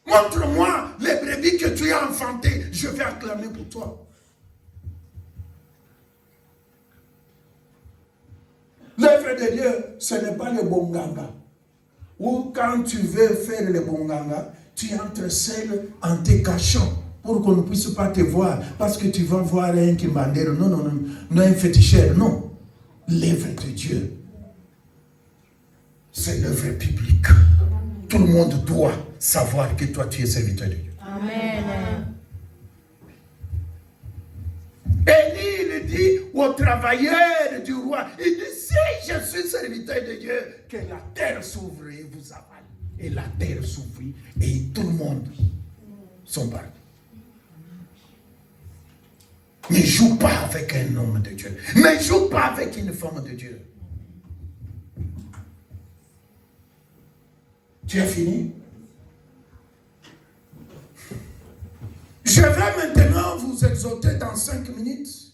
Montre-moi les brebis que tu as enfantées. Je vais acclamer pour toi. L'œuvre de Dieu, ce n'est pas le bonganga. Ou quand tu veux faire le bonganga, tu entres seul en te cachant pour qu'on ne puisse pas te voir. Parce que tu vas voir un kimbandero. Non, un féticheur. Non. L'œuvre de Dieu, c'est l'œuvre publique. Tout le monde doit savoir que toi, tu es serviteur de Dieu. Amen. Élie, il dit aux travailleurs du roi, il dit, si je suis serviteur de Dieu, que la terre s'ouvre et vous avale. Et la terre s'ouvrit et tout le monde sont partis. Ne joue pas avec un homme de Dieu. Ne joue pas avec une femme de Dieu. Tu as fini? Je vais maintenant vous exhorter dans 5 minutes.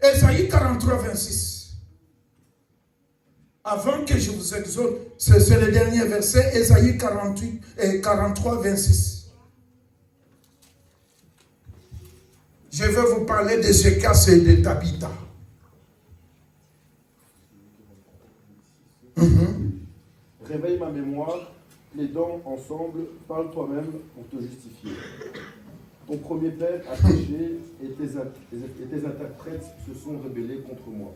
Ésaïe 43, 26. Avant que je vous exhorte, c'est le dernier verset, Ésaïe 43, 26. Je vais vous parler de Jécas et de Tabitha. Réveille ma mémoire, les dents ensemble, parle toi-même pour te justifier. Ton premier père a péché et tes interprètes se sont rebellés contre moi.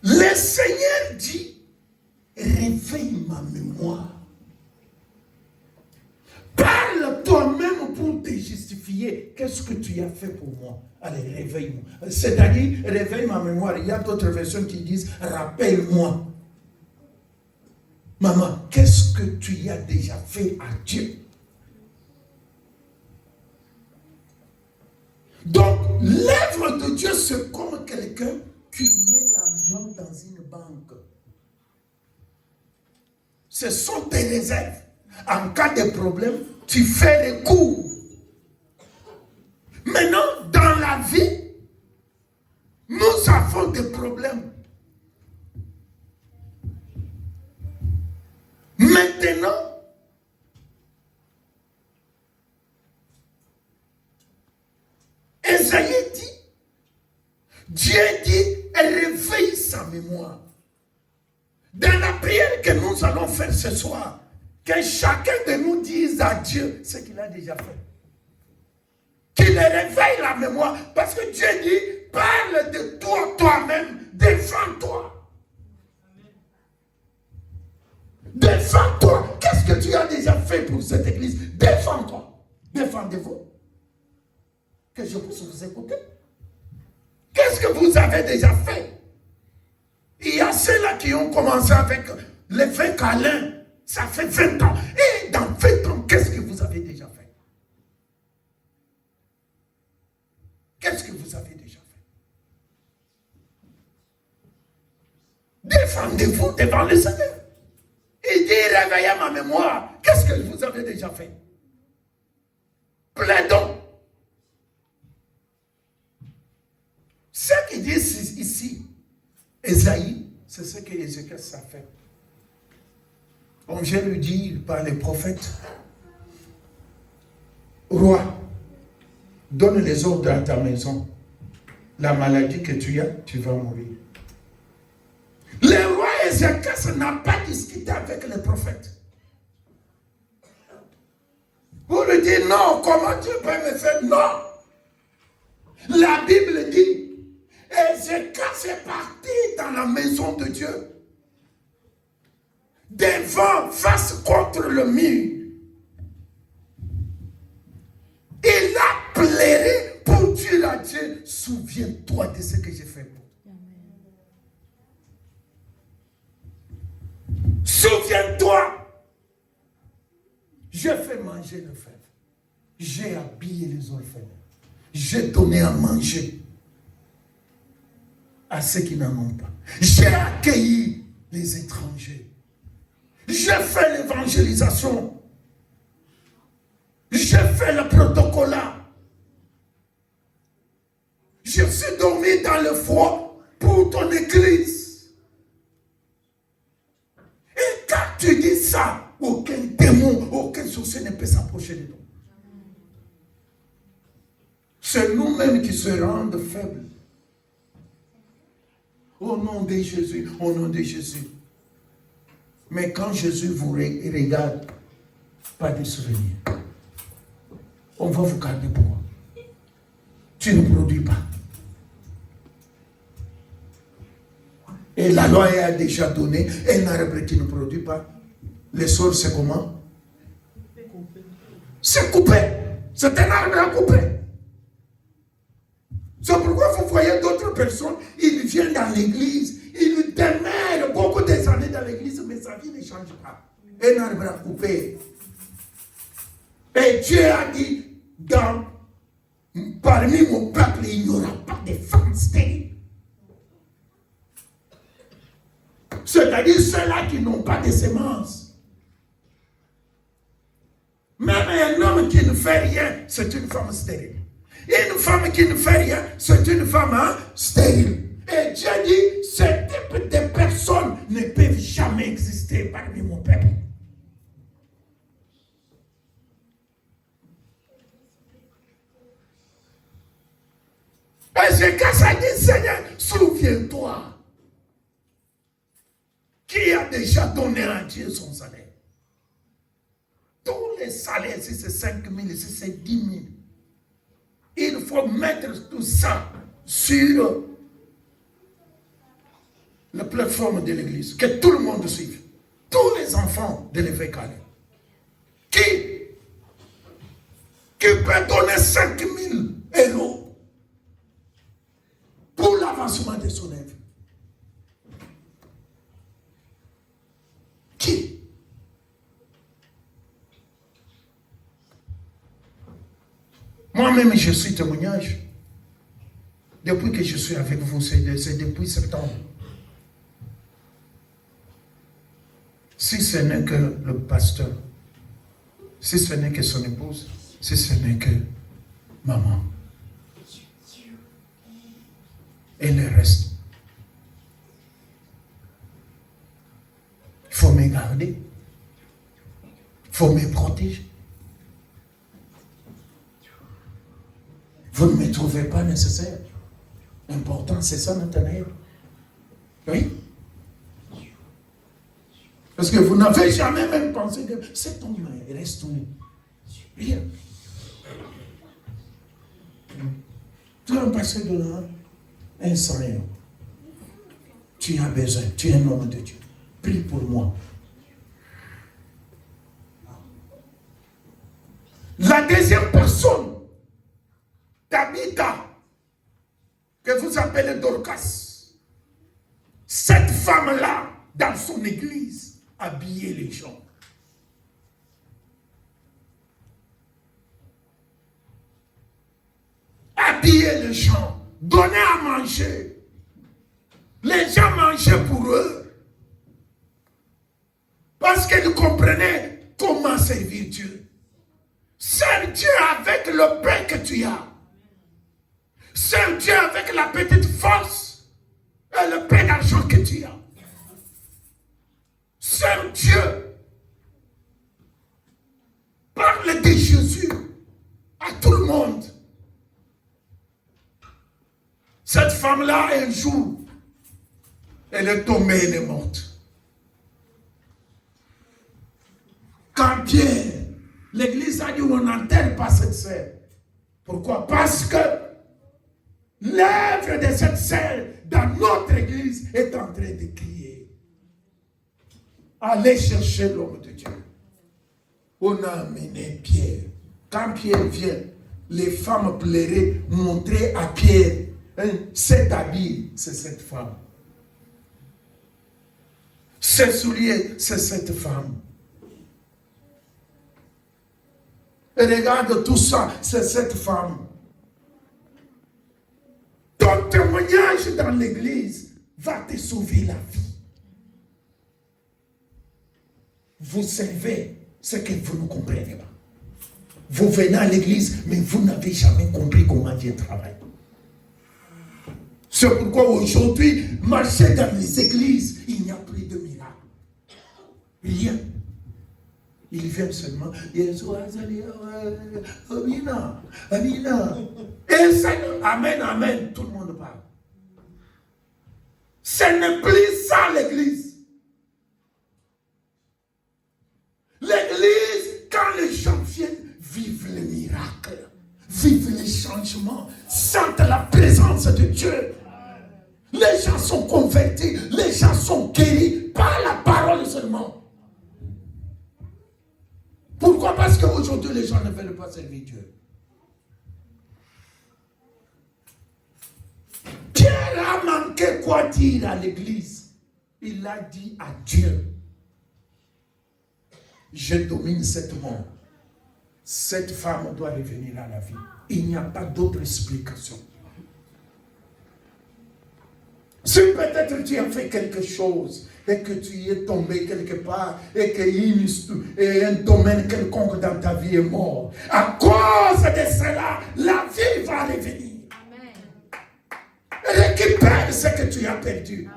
Le Seigneur dit, réveille ma mémoire. Parle toi-même pour te justifier. Qu'est-ce que tu as fait pour moi? Allez, réveille-moi. C'est-à-dire, réveille ma mémoire. Il y a d'autres versions qui disent, rappelle-moi. Maman, qu'est-ce que tu as déjà fait à Dieu? Donc, l'œuvre de Dieu, c'est comme quelqu'un qui met l'argent dans une banque. Ce sont tes réserves. En cas de problème, tu fais recours. Maintenant, dans la vie, nous avons des problèmes. Maintenant, Esaïe dit, Dieu dit, elle réveille sa mémoire. Dans la prière que nous allons faire ce soir, que chacun de nous dise à Dieu ce qu'il a déjà fait. Qu'il réveille la mémoire. Parce que Dieu dit, parle de toi, toi-même, défends-toi. Défends-toi. Qu'est-ce que tu as déjà fait pour cette église? Défends-toi. Défendez-vous. Que je puisse vous écouter. Qu'est-ce que vous avez déjà fait? Il y a ceux-là qui ont commencé avec l'effet câlin. Ça fait 20 ans. Et dans 20 ans, qu'est-ce que vous avez déjà fait? Qu'est-ce que vous avez déjà fait? Défendez-vous devant le Seigneur. Il dit, réveillez ma mémoire. Qu'est-ce que vous avez déjà fait? Plaidons. Ce qu'il dit ici, Esaïe, c'est ce que Ézéchiel a fait. Comme je le dis par les prophètes, roi, donne les ordres à ta maison. La maladie que tu as, tu vas mourir. Le roi Ézéchiel n'a pas discuté avec les prophètes. Vous lui dites non, comment Dieu peut me faire? Non. La Bible dit, Ézéchiel est parti dans la maison de Dieu. Devant, face contre le mur. Il a pleuré pour dire à Dieu, souviens-toi de ce que j'ai fait pour toi. Souviens-toi, j'ai fait manger le fève. J'ai habillé les orphelins. J'ai donné à manger à ceux qui n'en ont pas. J'ai accueilli les étrangers. J'ai fait l'évangélisation. J'ai fait le protocolat. Je suis dormi dans le froid pour ton église. Et quand tu dis ça, aucun démon, aucun sorcier ne peut s'approcher de toi. C'est nous-mêmes qui se rendent faibles. Au nom de Jésus, au nom de Jésus. Mais quand Jésus vous regarde, pas de souvenirs. On va vous garder pour moi. Tu ne produis pas. Et la loi a déjà donné un arbre qui ne produit pas. Les sorts, c'est comment? C'est coupé. C'est un arbre à couper. C'est pourquoi vous voyez d'autres personnes, ils viennent dans l'église, ils demeurent beaucoup des années dans l'église, mais sa vie ne change pas. Un arbre à couper. Et Dieu a dit, parmi mon peuple, il n'y aura pas de femmes stériles. C'est-à-dire ceux-là qui n'ont pas de semences. Même un homme qui ne fait rien, c'est une femme stérile. Une femme qui ne fait rien, c'est une femme stérile. Et Dieu dit, ce type de personnes ne peuvent jamais exister parmi mon peuple. Et c'est quand ça dit, Seigneur, souviens-toi. Qui a déjà donné à Dieu son salaire? Tous les salaires, si c'est 5 000, si c'est 10 000. Il faut mettre tout ça sur la plateforme de l'église. Que tout le monde suive. Tous les enfants de l'évêque Calais. Qui peut donner 5 000 euros pour l'avancement de son œuvre? Qui? Moi-même, je suis témoignage. Depuis que je suis avec vous, c'est depuis septembre. Si ce n'est que le pasteur si ce n'est que son épouse, si ce n'est que maman. Et le reste. Il faut me garder. Il faut me protéger. Vous ne me trouvez pas nécessaire. L'important, c'est ça, Nathanaël. Oui? Parce que vous n'avez jamais même pensé que cet homme reste où? Rien. Tu vas passer de là un 100 €. Tu as besoin, tu es un homme de Dieu. Prie pour moi. La deuxième personne, Tabitha, que vous appelez Dorcas, cette femme-là, dans son église, habillait les gens. Habillait les gens, donnait à manger. Les gens mangeaient pour eux. Parce qu'ils comprenaient comment servir Dieu. Sers Dieu avec le pain que tu as. Sers Dieu avec la petite force et le peu d'argent que tu as. Sers Dieu. Parle de Jésus à tout le monde. Cette femme-là, un jour, elle est tombée, elle est morte. Quand Pierre, l'église a dit, on n'enterre pas cette sœur. Pourquoi? Parce que l'œuvre de cette sœur dans notre église est en train de crier. Allez chercher l'homme de Dieu. On a amené Pierre. Quand Pierre vient, les femmes pleuraient, montraient à Pierre, cet habit, c'est cette femme. Ses souliers, c'est cette femme. Et regarde tout ça, c'est cette femme. Ton témoignage dans l'église va te sauver la vie. Vous servez ce que vous ne comprenez pas. Vous venez à l'église, mais vous n'avez jamais compris comment Dieu travaille. C'est pourquoi aujourd'hui, marcher dans les églises, il n'y a plus de miracle. Rien. Ils viennent seulement. Amina, Amina. Et c'est Amen, Amen. Tout le monde parle. Ce n'est plus ça l'église. L'église, quand les gens viennent, vivent les miracles, vivent les changements, sentent la présence de Dieu. Les gens sont convertis, les gens sont guéris par la parole seulement. Pourquoi? Parce qu'aujourd'hui, les gens ne veulent pas servir Dieu. Pierre a manqué quoi dire à l'église? Il a dit à Dieu, je domine cette monde. Cette femme doit revenir à la vie. Il n'y a pas d'autre explication. Si peut-être tu as fait quelque chose et que tu es tombé quelque part et que un domaine quelconque dans ta vie est mort, à cause de cela, la vie va revenir. Amen. Récupère ce que tu as perdu.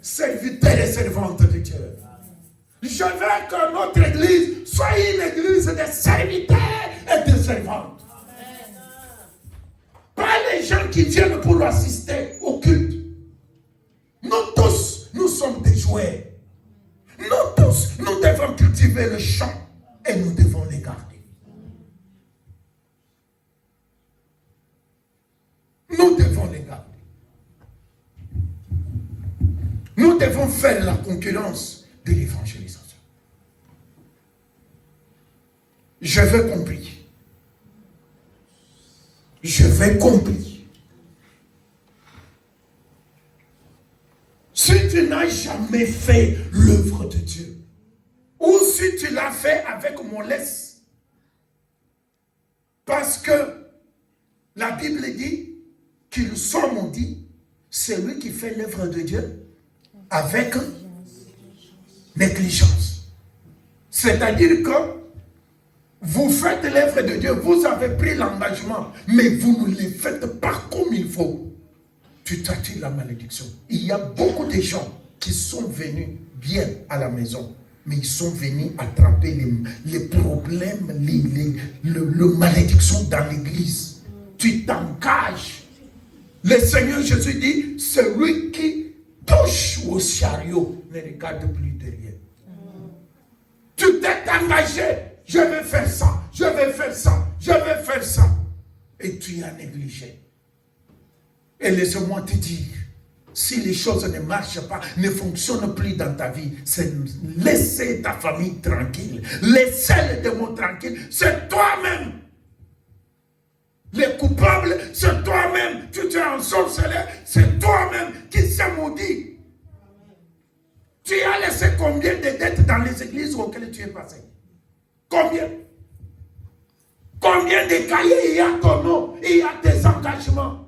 Serviteur et servante de Dieu. Amen. Je veux que notre église soit une église de serviteurs et de servantes. Amen. Pas les gens qui viennent pour assister au culte. Nous tous, nous sommes des joueurs. Nous tous, nous devons cultiver le champ et nous devons les garder. Nous devons les garder. Nous devons faire la concurrence de l'évangélisation. Je veux compris. Je veux compris. Si tu n'as jamais fait l'œuvre de Dieu, ou si tu l'as fait avec mollesse, parce que la Bible dit qu'ils sont maudits, celui qui fait l'œuvre de Dieu avec négligence. C'est-à-dire que Vous faites l'œuvre de Dieu, vous avez pris l'engagement, mais vous ne le faites pas comme il faut. Tu t'attires la malédiction. Il y a beaucoup de gens qui sont venus bien à la maison, mais ils sont venus attraper les problèmes, le malédiction dans l'église. Tu t'engages. Le Seigneur Jésus dit, celui qui touche au chariot ne regarde plus derrière. Tu t'es engagé, je vais faire ça, je vais faire ça, je vais faire ça. Et tu as négligé. Et laisse-moi te dire, si les choses ne marchent pas, ne fonctionnent plus dans ta vie, c'est laisser ta famille tranquille, laisser les démons tranquilles, c'est toi-même. Les coupables, c'est toi-même. Tu t'es ensorcelé, c'est toi-même qui s'est maudit. Tu as laissé combien de dettes dans les églises auxquelles tu es passé? Combien? Combien de cahiers il y a ton nom, il y a tes engagements?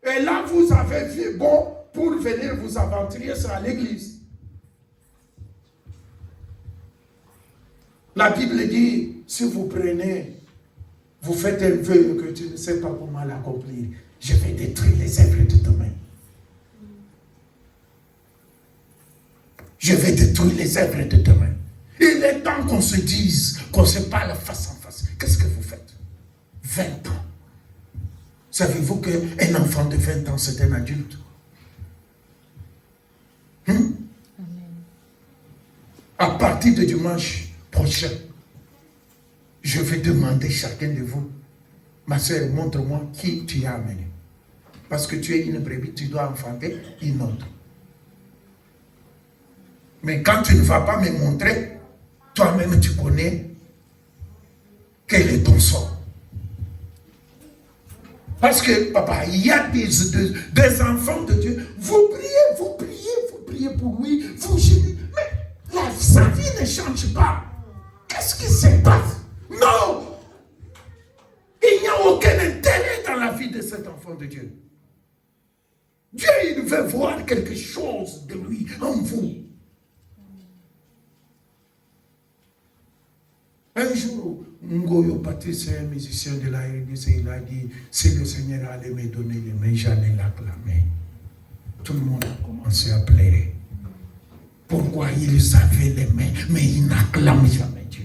Et là, vous avez vu bon pour venir vous aventurer sur l'église. La Bible dit, si vous prenez, vous faites un vœu que tu ne sais pas comment l'accomplir, je vais détruire les œuvres de tes mains. Je vais détruire les œuvres de tes mains. Il est temps qu'on se dise, qu'on se parle face en face. Qu'est-ce que vous faites? 20 ans. Savez-vous qu'un enfant de 20 ans, c'est un adulte? À partir de dimanche prochain, je vais demander chacun de vous, ma soeur, montre-moi qui tu as amené. Parce que tu es une brebis, tu dois enfanter une autre. Mais quand tu ne vas pas me montrer, toi-même tu connais quel est ton sort. Parce que, papa, il y a des enfants de Dieu. Vous priez pour lui, vous gênez. Mais sa vie ne change pas. Qu'est-ce qui se passe? Non! Il n'y a aucun intérêt dans la vie de cet enfant de Dieu. Dieu, il veut voir quelque chose de lui en vous. Un jour, Ngoyo Patrice, un musicien de la RDC, il a dit, si le Seigneur allait me donner les mains, j'allais l'acclamer. Tout le monde a commencé à pleurer. Pourquoi ils avaient les mains, mais ils n'acclament jamais Dieu?